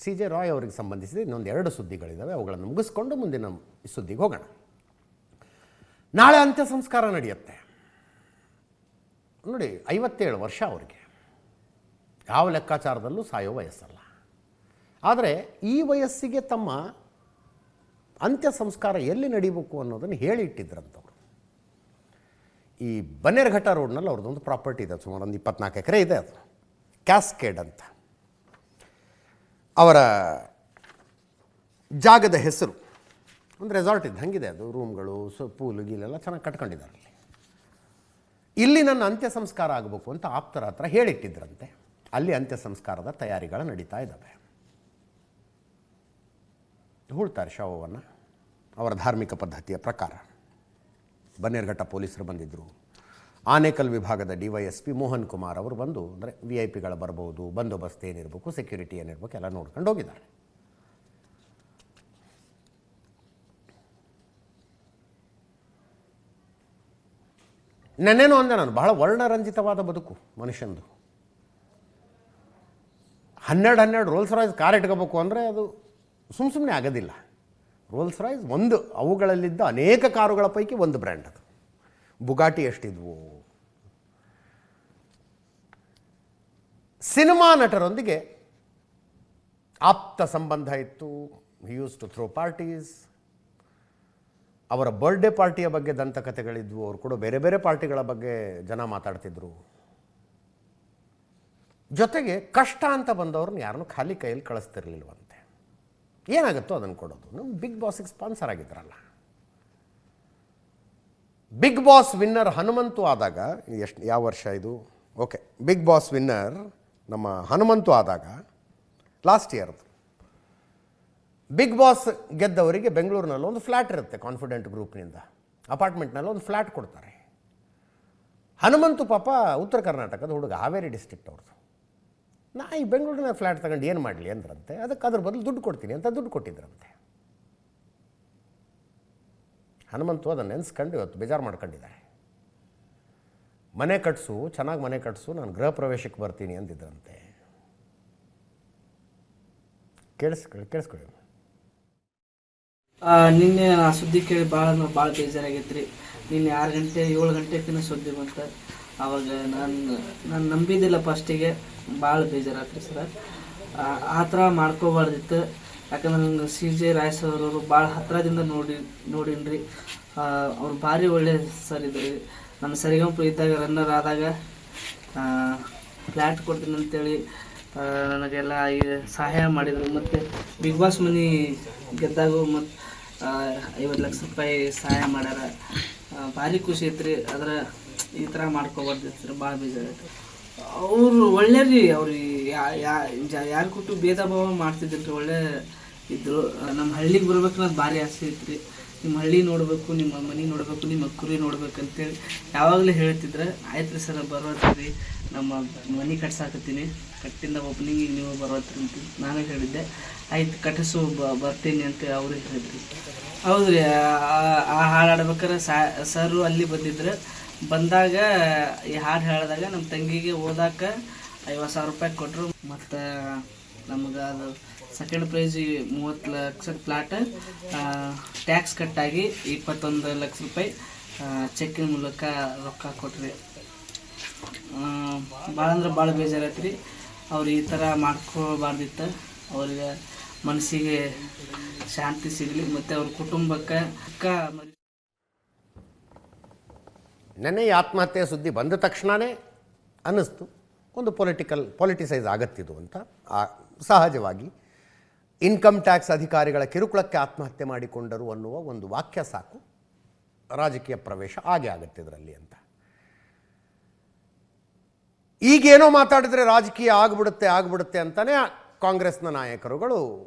CJ Roy ಅವರಿಗೆ ಸಂಬಂಧಿಸಿದ ಇನ್ನೊಂದು 2 ಸುದ್ದಿಗಳಿದ್ದಾವೆ. ಅವುಗಳನ್ನು ಮುಗಿಸ್ಕೊಂಡು ಮುಂದಿನ ಸುದ್ದಿಗೆ ಹೋಗೋಣ. ನಾಳೆ ಅಂತ್ಯ ಸಂಸ್ಕಾರ ನಡೆಯುತ್ತೆ ನೋಡಿ. 57 ವರ್ಷ ಅವರಿಗೆ. ಯಾವ ಲೆಕ್ಕಾಚಾರದಲ್ಲೂ ಸಾಯೋ ವಯಸ್ಸಲ್ಲ. ಆದರೆ ಈ ವಯಸ್ಸಿಗೆ ತಮ್ಮ ಅಂತ್ಯ ಸಂಸ್ಕಾರ ಎಲ್ಲಿ ನಡೀಬೇಕು ಅನ್ನೋದನ್ನು ಹೇಳಿಟ್ಟಿದ್ರಂಥವ್ರು. ಈ ಬನ್ನೇರುಘಟ್ಟ ರೋಡ್ನಲ್ಲಿ ಅವ್ರದ್ದೊಂದು ಪ್ರಾಪರ್ಟಿ ಇದೆ, ಸುಮಾರು ಒಂದು 24 ಎಕರೆ ಇದೆ. ಅದು ಕ್ಯಾಸ್ಕೇಡ್ ಅಂತ ಅವರ ಜಾಗದ ಹೆಸರು. ಒಂದು ರೆಸಾರ್ಟ್ ಇದೆ, ಹಂಗಿದೆ ಅದು. ರೂಮ್ಗಳು, ಪೂಲು ಗೀಲೆಲ್ಲ ಚೆನ್ನಾಗಿ ಕಟ್ಕೊಂಡಿದ್ದಾರೆ. ಇಲ್ಲಿ ನನ್ನ ಅಂತ್ಯ ಸಂಸ್ಕಾರ ಆಗಬೇಕು ಅಂತ ಆಪ್ತರ ಹತ್ರ ಹೇಳಿಟ್ಟಿದ್ರಂತೆ. ಅಲ್ಲಿ ಅಂತ್ಯ ಸಂಸ್ಕಾರದ ತಯಾರಿಗಳು ನಡೀತಾ ಇದ್ದಾವೆ. ಹೂಳ್ತಾರೆ ಶವವನ್ನು ಅವರ ಧಾರ್ಮಿಕ ಪದ್ಧತಿಯ ಪ್ರಕಾರ. ಬನ್ನೇರುಘಟ್ಟ ಪೊಲೀಸರು ಬಂದಿದ್ದರು. ಆನೇಕಲ್ ವಿಭಾಗದ DYSP ಮೋಹನ್ ಕುಮಾರ್ ಅವರು ಬಂದು, ಅಂದರೆ VIP ಗಳು ಬರ್ಬೋದು, ಬಂದೋಬಸ್ತ್ ಏನಿರಬೇಕು, ಸೆಕ್ಯೂರಿಟಿ ಏನಿರಬೇಕು ಎಲ್ಲ ನೋಡ್ಕೊಂಡು ಹೋಗಿದ್ದಾರೆ. ನೆನ್ನೆನೂ ಅಂದೆ ನಾನು, ಬಹಳ ವರ್ಣರಂಜಿತವಾದ ಬದುಕು ಮನುಷ್ಯಂದು. 12 ರೋಲ್ಸ್ ರಾಯ್ಸ್ ಕಾರ್ ಇಟ್ಕೋಬೇಕು ಅಂದರೆ ಅದು ಸುಮ್ಮನೆ ಆಗೋದಿಲ್ಲ. ರೋಲ್ಸ್ ರಾಯ್ಸ್ ಒಂದು, ಅವುಗಳಲ್ಲಿದ್ದ ಅನೇಕ ಕಾರುಗಳ ಪೈಕಿ ಒಂದು ಬ್ರ್ಯಾಂಡ್ ಅದು. ಬುಗಾಟಿ ಎಷ್ಟಿದ್ವು. ಸಿನಿಮಾ ನಟರೊಂದಿಗೆ ಆಪ್ತ ಸಂಬಂಧ ಇತ್ತು. He use to throw parties. ಅವರ ಬರ್ಡೇ ಪಾರ್ಟಿಯ ಬಗ್ಗೆ ದಂತಕಥೆಗಳಿದ್ವು. ಅವರು ಕೂಡ ಬೇರೆ ಬೇರೆ ಪಾರ್ಟಿಗಳ ಬಗ್ಗೆ ಜನ ಮಾತಾಡ್ತಿದ್ರು. ಜೊತೆಗೆ ಕಷ್ಟ ಅಂತ ಬಂದವ್ರನ್ನ ಯಾರನ್ನೂ ಖಾಲಿ ಕೈಯಲ್ಲಿ ಕಳಿಸ್ತಿರ್ಲಿಲ್ವಂತೆ. ಏನಾಗುತ್ತೋ ಅದನ್ನು ಕೊಡೋದು. ನಮ್ಮ ಬಿಗ್ ಬಾಸಿಗೆ ಸ್ಪಾನ್ಸರ್ ಆಗಿದ್ರಲ್ಲ. ಬಿಗ್ ಬಾಸ್ ವಿನ್ನರ್ ಹನುಮಂತು ಆದಾಗ, ಯಾವ ವರ್ಷ ಇದು? ಓಕೆ, ಬಿಗ್ ಬಾಸ್ ವಿನ್ನರ್ ನಮ್ಮ ಹನುಮಂತು ಆದಾಗ ಲಾಸ್ಟ್ ಇಯರ್ದು. ಬಿಗ್ ಬಾಸ್ ಗೆದ್ದವರಿಗೆ ಬೆಂಗಳೂರಿನಲ್ಲಿ ಒಂದು ಫ್ಲ್ಯಾಟ್ ಇರುತ್ತೆ. ಕಾನ್ಫಿಡೆಂಟ್ ಗ್ರೂಪ್ನಿಂದ ಅಪಾರ್ಟ್ಮೆಂಟ್ನಲ್ಲಿ ಒಂದು ಫ್ಲ್ಯಾಟ್ ಕೊಡ್ತಾರೆ. ಹನುಮಂತು ಪಾಪ ಉತ್ತರ ಕರ್ನಾಟಕದ ಹುಡುಗ, ಹಾವೇರಿ ಡಿಸ್ಟ್ರಿಕ್ಟ್ ಅವ್ರದ್ದು. ನಾ ಈ ಬೆಂಗಳೂರಿನ ಫ್ಲ್ಯಾಟ್ ತಗೊಂಡು ಏನು ಮಾಡಲಿ ಅಂದ್ರಂತೆ. ಅದಕ್ಕೆ ಅದ್ರ ಬದಲು ದುಡ್ಡು ಕೊಡ್ತೀನಿ ಅಂತ ದುಡ್ಡು ಕೊಟ್ಟಿದ್ರಂತೆ. ಹನುಮಂತು ಅದನ್ನು ನೆನೆಸ್ಕೊಂಡು ಇವತ್ತು ಬೇಜಾರು ಮಾಡ್ಕೊಂಡಿದ್ದಾರೆ. ಮನೆ ಕಟ್ಸು, ಚೆನ್ನಾಗಿ ಮನೆ ಕಟ್ಸು, ನಾನು ಗೃಹ ಪ್ರವೇಶಕ್ಕೆ ಬರ್ತೀನಿ ಅಂತಿದ್ರಂತೆ. ಕೇಳಿಸ್ಕೊಳ್ಳಿ. ನಿನ್ನೆ ಆ ಸುದ್ದಿ ಕೇಳಿ ಭಾಳ ಬೇಜಾರಾಗೈತ್ರಿ. ನಿನ್ನೆ 6 ಗಂಟೆ 7 ಗಂಟೆಕಿನ ಸುದ್ದಿ ಬಂತ. ಅವಾಗ ನಾನು ನಂಬಿದ್ದಿಲ್ಲ ಫಸ್ಟಿಗೆ. ಭಾಳ ಬೇಜಾರಾತ್ರಿ ಸರ್. ಆ ಥರ ಮಾಡ್ಕೋಬಾರ್ದಿತ್ತು. ಯಾಕಂದ್ರೆ ನಂಗೆ CJ ರಾಯ್ ಅವರು ಭಾಳ ಹತ್ತಿರದಿಂದ ನೋಡಿನ್ರಿ. ಅವ್ರು ಭಾರಿ ಒಳ್ಳೆ ಸರ್ ಇದ್ರಿ. ನಮ್ಮ ಸರಿಗಂಪು ಇದ್ದಾಗ ರನ್ನರ್ ಆದಾಗ ಫ್ಲ್ಯಾಟ್ ಕೊಡ್ತೀನಿ ಅಂತೇಳಿ ನನಗೆಲ್ಲ ಸಹಾಯ ಮಾಡಿದರು. ಮತ್ತು ಬಿಗ್ ಬಾಸ್ ಮನಿ ಗೆದ್ದಾಗ ಮತ್ತು 50 ಲಕ್ಷ ರೂಪಾಯಿ ಸಹಾಯ ಮಾಡ್ಯಾರ. ಭಾರಿ ಖುಷಿ ಐತ್ರಿ. ಆದ್ರೆ ಈ ಥರ ಮಾಡ್ಕೋಬಾರ್ದಿತ್ತು. ಭಾಳ ಬೇಜಾರೈತೆ. ಅವರು ಒಳ್ಳೆಯರಿ. ಅವ್ರು ಯಾರು ಕೊಟ್ಟು ಭೇದ ಭಾವ ಮಾಡ್ತಿದ್ದಿಲ್ರಿ. ಒಳ್ಳೆ ಇದ್ರು. ನಮ್ಮ ಹಳ್ಳಿಗೆ ಬರ್ಬೇಕು ಅನ್ನೋದು ಭಾರಿ ಆಸೆ ಐತ್ರಿ. ನಿಮ್ಮ ಹಳ್ಳಿ ನೋಡಬೇಕು, ನಿಮ್ಮ ಮನೆ ನೋಡಬೇಕು, ನಿಮ್ಮ ಕುರಿ ನೋಡ್ಬೇಕಂತೇಳಿ ಯಾವಾಗಲೂ ಹೇಳ್ತಿದ್ರೆ. ಆಯ್ತು ರೀ ಸರ್, ಬರೋತ್ರಿ, ನಮ್ಮ ಮನೆ ಕಟ್ಸಾಕತ್ತೀನಿ, ಕಟ್ಟಿಂದ ಓಪನಿಂಗಿಗೆ ನೀವು ಬರೋತ್ರಿ ಅಂತ ನಾನು ಹೇಳಿದ್ದೆ. ಆಯ್ತು ಕಟ್ಟಿಸು, ಬರ್ತೀನಿ ಅಂತ ಅವ್ರಿಗೆ ಹೇಳಿದ್ರಿ. ಹೌದ್ರಿ. ಆ ಹಾಡು ಹಾಡ್ಬೇಕಾರೆ ಸರು ಅಲ್ಲಿ ಬಂದಾಗ ಈ ಹಾಡು ಹೇಳಿದಾಗ ನಮ್ಮ ತಂಗಿಗೆ ಓದಾಕ 50,000 ರೂಪಾಯಿ ಕೊಟ್ಟರು. ಮತ್ತು ನಮ್ಗೆ ಅದು ಸೆಕೆಂಡ್ ಪ್ರೈಜ್ 30 ಲಕ್ಷದ ಫ್ಲಾಟ್, ಟ್ಯಾಕ್ಸ್ ಕಟ್ಟಾಗಿ 21 ಲಕ್ಷ ರೂಪಾಯಿ ಚೆಕ್ಕಿನ ಮೂಲಕ ರೊಕ್ಕ ಕೊಟ್ರಿ. ಭಾಳ ಅಂದ್ರೆ ಭಾಳ ಬೇಜಾರೈತ್ರಿ. ಅವ್ರು ಈ ಥರ ಮಾಡ್ಕೊಳ್ಬಾರ್ದಿತ್ತು. ಅವ್ರಿಗೆ ಮನಸ್ಸಿಗೆ ಶಾಂತಿ ಸಿಗಲಿ ಮತ್ತು ಅವ್ರ ಕುಟುಂಬಕ್ಕೆ ನೆನ್ನೆ ಆತ್ಮಹತ್ಯೆ ಸುದ್ದಿ ಬಂದ ತಕ್ಷಣವೇ ಅನ್ನಿಸ್ತು ಒಂದು ಪೊಲಿಟಿಸೈಸ್ ಆಗತ್ತಿದು ಅಂತ. ಸಹಜವಾಗಿ ಇನ್ಕಮ್ ಟ್ಯಾಕ್ಸ್ ಅಧಿಕಾರಿಗಳ ಕಿರುಕುಳಕ್ಕೆ ಆತ್ಮಹತ್ಯೆ ಮಾಡಿಕೊಂಡರು ಅನ್ನುವ ಒಂದು ವಾಕ್ಯ ಸಾಕು, ರಾಜಕೀಯ ಪ್ರವೇಶ ಆಗೇ ಆಗುತ್ತೆ ಇದರಲ್ಲಿ ಅಂತ. ಈಗೇನೋ ಮಾತಾಡಿದರೆ ರಾಜಕೀಯ ಆಗ್ಬಿಡುತ್ತೆ ಅಂತಲೇ ಕಾಂಗ್ರೆಸ್ನ ನಾಯಕರುಗಳು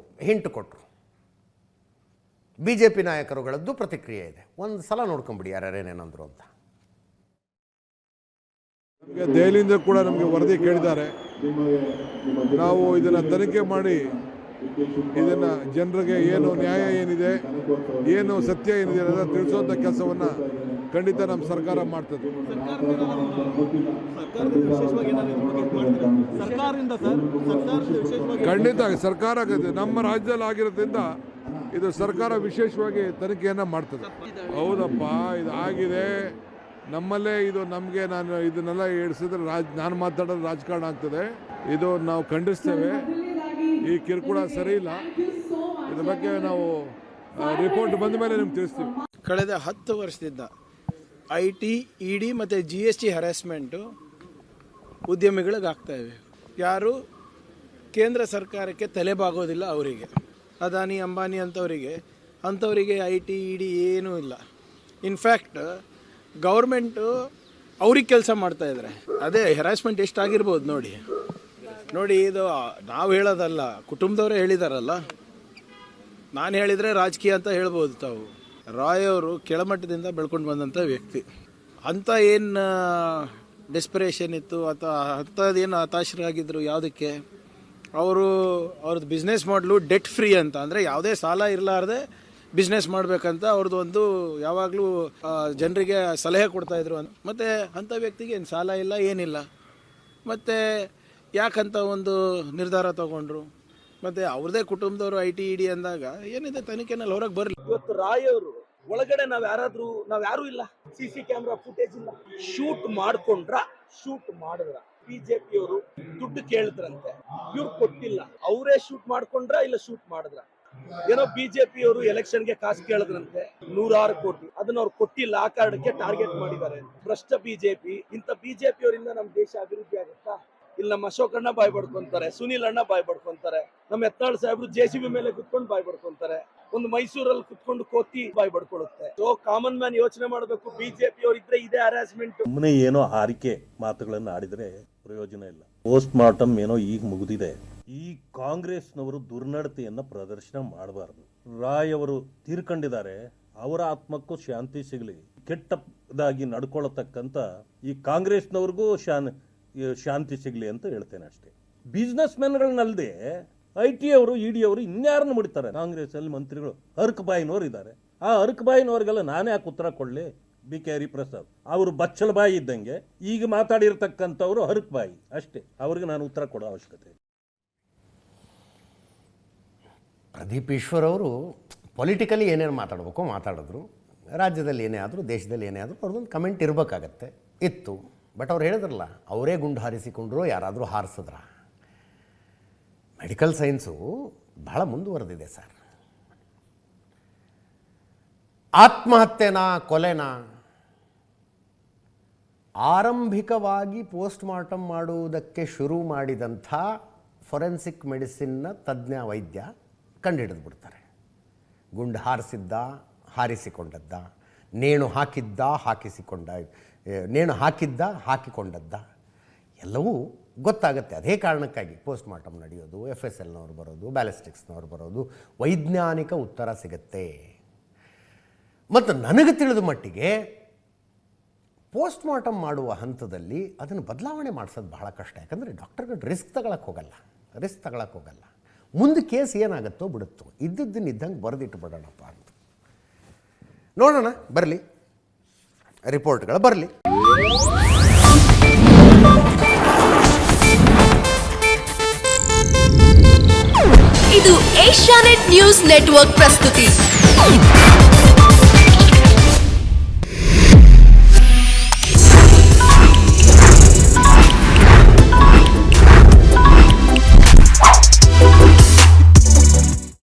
ಹಿಂಟು ಕೊಟ್ಟರು. BJP ನಾಯಕರುಗಳದ್ದು ಪ್ರತಿಕ್ರಿಯೆ ಇದೆ. ಒಂದು ಸಲ ನೋಡ್ಕೊಂಬಿಡಿ ಯಾರ್ಯಾರೇನೇನಂದ್ರು ಅಂತ. ನಮಗೆ ದೆಹಲಿಯಿಂದ ಕೂಡ ನಮಗೆ ವರದಿ ಕೇಳಿದ್ದಾರೆ. ನಾವು ಇದನ್ನು ತನಿಖೆ ಮಾಡಿ ಇದನ್ನು ಜನರಿಗೆ ಏನು ನ್ಯಾಯ ಏನಿದೆ, ಏನು ಸತ್ಯ ಏನಿದೆ ಅನ್ನೋದನ್ನು ತಿಳಿಸುವಂಥ ಕೆಲಸವನ್ನು ಖಂಡಿತ ನಮ್ಮ ಸರ್ಕಾರ ಮಾಡ್ತದೆ. ಖಂಡಿತ ಸರ್ಕಾರ ನಮ್ಮ ರಾಜ್ಯದಲ್ಲಿ ಆಗಿರೋದ್ರಿಂದ ಇದು ಸರ್ಕಾರ ವಿಶೇಷವಾಗಿ ತನಿಖೆಯನ್ನು ಮಾಡ್ತದೆ. ಹೌದಪ್ಪ, ಇದು ಆಗಿದೆ ನಮ್ಮಲ್ಲೇ. ಇದು ನಮಗೆ ನಾನು ಇದನ್ನೆಲ್ಲ ಹೇಳಿಸಿದ್ರೆ ನಾನು ಮಾತಾಡೋದು ರಾಜಕಾರಣ ಆಗ್ತದೆ. ಇದು ನಾವು ಖಂಡಿಸ್ತೇವೆ. ಈ ಕಿರುಕುಳ ಸರಿ ಇಲ್ಲ. ಇದ್ರ ಬಗ್ಗೆ ನಾವು ರಿಪೋರ್ಟ್ ಬಂದ ಮೇಲೆ ನಿಮ್ಗೆ ತಿಳಿಸ್ತೀವಿ. ಕಳೆದ 10 ವರ್ಷದಿಂದ IT, ED ಮತ್ತು GST ಹರಾಸ್ಮೆಂಟು ಉದ್ಯಮಿಗಳಿಗೆ ಆಗ್ತಾಯಿವೆ. ಯಾರು ಕೇಂದ್ರ ಸರ್ಕಾರಕ್ಕೆ ತಲೆಬಾಗೋದಿಲ್ಲ. ಅವರಿಗೆ ಅದಾನಿ ಅಂಬಾನಿ ಅಂಥವರಿಗೆ IT, ED ಏನೂ ಇಲ್ಲ. ಇನ್ಫ್ಯಾಕ್ಟ್ ಗೌರ್ಮೆಂಟು ಅವ್ರಿಗೆ ಕೆಲಸ ಮಾಡ್ತಾಯಿದ್ದಾರೆ. ಅದೇ ಹರಾಸ್ಮೆಂಟ್ ಎಷ್ಟಾಗಿರ್ಬೋದು ನೋಡಿ. ಇದು ನಾವು ಹೇಳೋದಲ್ಲ, ಕುಟುಂಬದವರೇ ಹೇಳಿದಾರಲ್ಲ. ನಾನು ಹೇಳಿದರೆ ರಾಜಕೀಯ ಅಂತ ಹೇಳ್ಬೋದು ತಾವು. ರಾಯ್ ಅವರು ಕೆಳಮಟ್ಟದಿಂದ ಬೆಳ್ಕೊಂಡು ಬಂದಂಥ ವ್ಯಕ್ತಿ. ಅಂಥ ಏನು ಡೆಸ್ಪರೇಷನ್ ಇತ್ತು ಅಥವಾ ಅಂಥದ್ದೇನು ಹತಾಶರಾಗಿದ್ದರು ಯಾವುದಕ್ಕೆ? ಅವ್ರದ್ದು ಬಿಸ್ನೆಸ್ ಮಾಡಲು ಡೆಟ್ ಫ್ರೀ ಅಂತ, ಅಂದರೆ ಯಾವುದೇ ಸಾಲ ಇರಲಾರ್ದೆ ಬಿಸ್ನೆಸ್ ಮಾಡಬೇಕಂತ ಅವ್ರದ್ದು ಒಂದು ಯಾವಾಗಲೂ ಜನರಿಗೆ ಸಲಹೆ ಕೊಡ್ತಾಯಿದ್ರು. ಮತ್ತು ಅಂಥ ವ್ಯಕ್ತಿಗೆ ಏನು ಸಾಲ ಇಲ್ಲ, ಏನಿಲ್ಲ. ಮತ್ತು ಯಾಕಂತ ಒಂದು ನಿರ್ಧಾರ ತಗೊಂಡ್ರು. ಮತ್ತು ಅವ್ರದೇ ಕುಟುಂಬದವರು IT, ED ಅಂದಾಗ ಏನಿದೆ ತನಿಖೆನಲ್ಲಿ ಹೊರಗೆ ಬರಲಿ. ಇವತ್ತು ರಾಯ್ ಅವರು ಒಳಗಡೆ ನಾವ್ಯಾರೂ ಇಲ್ಲ, CC ಕ್ಯಾಮ್ರಾ ಫುಟೇಜ್ ಇಲ್ಲ. ಶೂಟ್ ಮಾಡಿದ್ರ BJP ಅವರು ದುಡ್ಡು ಕೇಳಿದ್ರಂತೆ, ಇವ್ರು ಕೊಟ್ಟಿಲ್ಲ. ಅವರೇ ಶೂಟ್ ಮಾಡ್ಕೊಂಡ್ರ ಇಲ್ಲ ಶೂಟ್ ಮಾಡಿದ್ರ? ಏನೋ BJP ಅವರು ಎಲೆಕ್ಷನ್ಗೆ ಕಾಸು ಕೇಳಿದ್ರಂತೆ 106 ಕೋಟಿ, ಅದನ್ನ ಅವ್ರು ಕೊಟ್ಟಿಲ್ಲ. ಆ ಕಾರಣಕ್ಕೆ ಟಾರ್ಗೆಟ್ ಮಾಡಿದ್ದಾರೆ. ಭ್ರಷ್ಟ BJP. ಇಂಥ BJP ಅವರಿಂದ ನಮ್ಮ ದೇಶ ಅಭಿವೃದ್ಧಿ ಆಗುತ್ತಾ? ಇಲ್ಲಿ ನಮ್ಮ ಅಶೋಕ್ ಅಣ್ಣ ಬಾಯ್ ಬಡ್ಕೊಂತಾರೆ, ಸುನೀಲ್ ಅಣ್ಣ ಬಾಯ್ ಬಡ್ಕೊಂತಾರೆ, ನಮ್ಮ ಯತ್ನಾಳ್ ಸಾಹೇಬ್ರು JCB ಮೇಲೆ ಕುತ್ಕೊಂಡು ಬಾಯ್ ಬಡ್ಕೊಂತಾರೆ, ಒಂದು ಮೈಸೂರಲ್ಲಿ ಕುತ್ಕೊಂಡು ಕೋತಿ ಬಾಯ್ ಬಡ್ಕೊಳ್ಳುತ್ತೆ. ಸೊ ಕಾಮನ್ ಮ್ಯಾನ್ ಯೋಚನೆ ಮಾಡಬೇಕು. BJP ಅವರಿದ್ರೆ ಇದೇ ಹರಾಸ್ಮೆಂಟ್. ಸುಮ್ಮನೆ ಏನೋ ಹಾರಿಕೆ ಮಾತುಗಳನ್ನು ಆಡಿದ್ರೆ ಪ್ರಯೋಜನ ಇಲ್ಲ. ಪೋಸ್ಟ್ ಮಾರ್ಟಮ್ ಏನೋ ಈಗ ಮುಗಿದಿದೆ. ಈ ಕಾಂಗ್ರೆಸ್ನವರು ದುರ್ನಡತೆಯನ್ನು ಪ್ರದರ್ಶನ ಮಾಡಬಾರ್ದು. ರಾಯ್ ಅವರು ತೀರ್ಕೊಂಡಿದ್ದಾರೆ, ಅವರ ಆತ್ಮಕ್ಕೂ ಶಾಂತಿ ಸಿಗಲಿ. ಕೆಟ್ಟದಾಗಿ ನಡ್ಕೊಳ್ಳತಕ್ಕಂಥ ಈ ಕಾಂಗ್ರೆಸ್ನವ್ರಿಗೂ ಶಾಂತಿ ಸಿಗಲಿ ಅಂತ ಹೇಳ್ತೇನೆ ಅಷ್ಟೇ. ಬಿಸ್ನೆಸ್ ಮೆನ್ಗಳನ್ನಲ್ಲದೆ IT ಅವರು, ED ಅವರು ಇನ್ಯಾರನ್ನು ಮುಡಿತಾರೆ? ಕಾಂಗ್ರೆಸ್ ಅಲ್ಲಿ ಮಂತ್ರಿಗಳು ಅರ್ಕ್ ಬಾಯಿನವ್ರು ಇದ್ದಾರೆ. ಆ ಅರ್ಕ್ ಬಾಯಿನವ್ರಿಗೆಲ್ಲ ನಾನೇ ಯಾಕೆ ಉತ್ತರ ಕೊಡಲಿ? BK ಹರಿಪ್ರಸಾದ್ ಅವರು ಬಚ್ಚಲ ಬಾಯಿ ಇದ್ದಂಗೆ, ಈಗ ಮಾತಾಡಿರ್ತಕ್ಕಂಥವ್ರು ಹರಕ್ ಬಾಯಿ ಅಷ್ಟೇ. ಅವ್ರಿಗೆ ನಾನು ಉತ್ತರ ಕೊಡೋ ಅವಶ್ಯಕತೆ. ಪ್ರದೀಪ್ ಈಶ್ವರ್ ಅವರು ಪೊಲಿಟಿಕಲಿ ಏನೇನು ಮಾತಾಡಿದ್ರು, ರಾಜ್ಯದಲ್ಲಿ ಏನೇ ಆದರೂ, ದೇಶದಲ್ಲಿ ಏನೇ ಆದರೂ ಅವ್ರದ್ದೊಂದು ಕಮೆಂಟ್ ಇತ್ತು. ಬಟ್ ಅವ್ರು ಹೇಳಿದ್ರಲ್ಲ, ಅವರೇ ಗುಂಡು ಹಾರಿಸಿಕೊಂಡ್ರು, ಯಾರಾದರೂ ಹಾರಿಸಿದ್ರ? ಮೆಡಿಕಲ್ ಸೈನ್ಸು ಬಹಳ ಮುಂದುವರೆದಿದೆ ಸರ್. ಆತ್ಮಹತ್ಯೆನಾ ಕೊಲೆನಾ ಆರಂಭಿಕವಾಗಿ ಪೋಸ್ಟ್ ಮಾರ್ಟಮ್ ಮಾಡುವುದಕ್ಕೆ ಶುರು ಮಾಡಿದಂಥ ಫೊರೆನ್ಸಿಕ್ ಮೆಡಿಸಿನ್ನ ತಜ್ಞ ವೈದ್ಯ ಕಂಡುಹಿಡಿದು ಬಿಡ್ತಾರೆ. ಗುಂಡು ಹಾರಿಸಿಕೊಂಡದ್ದ, ನೇಣು ಹಾಕಿಕೊಂಡದ್ದ ಎಲ್ಲವೂ ಗೊತ್ತಾಗುತ್ತೆ. ಅದೇ ಕಾರಣಕ್ಕಾಗಿ ಪೋಸ್ಟ್ ಮಾರ್ಟಮ್ ನಡೆಯೋದು, FSLನವ್ರು ಬರೋದು, ಬ್ಯಾಲಿಸ್ಟಿಕ್ಸ್ನವ್ರು ಬರೋದು, ವೈಜ್ಞಾನಿಕ ಉತ್ತರ ಸಿಗುತ್ತೆ. ಮತ್ತು ನನಗೆ ತಿಳಿದ ಮಟ್ಟಿಗೆ ಪೋಸ್ಟ್ ಮಾರ್ಟಮ್ ಮಾಡುವ ಹಂತದಲ್ಲಿ ಅದನ್ನು ಬದಲಾವಣೆ ಮಾಡಿಸೋದು ಬಹಳ ಕಷ್ಟ. ಯಾಕಂದರೆ ಡಾಕ್ಟರ್ಗಳು ರಿಸ್ಕ್ ತಗೊಳಕ್ಕೆ ಹೋಗಲ್ಲ. ಮುಂದೆ ಕೇಸ್ ಏನಾಗುತ್ತೋ ಬಿಡುತ್ತೋ, ಇದ್ದಂಗೆ ಬರೆದಿಟ್ಟು ಬಿಡೋಣಪ್ಪ ಅಂತ. ನೋಡೋಣ, ಬರಲಿ ರಿಪೋರ್ಟ್ಗಳು ಬರಲಿ. ಇದು ಏಷ್ಯಾನೆಟ್ ನ್ಯೂಸ್ ನೆಟ್ವರ್ಕ್ ಪ್ರಸ್ತುತಿ.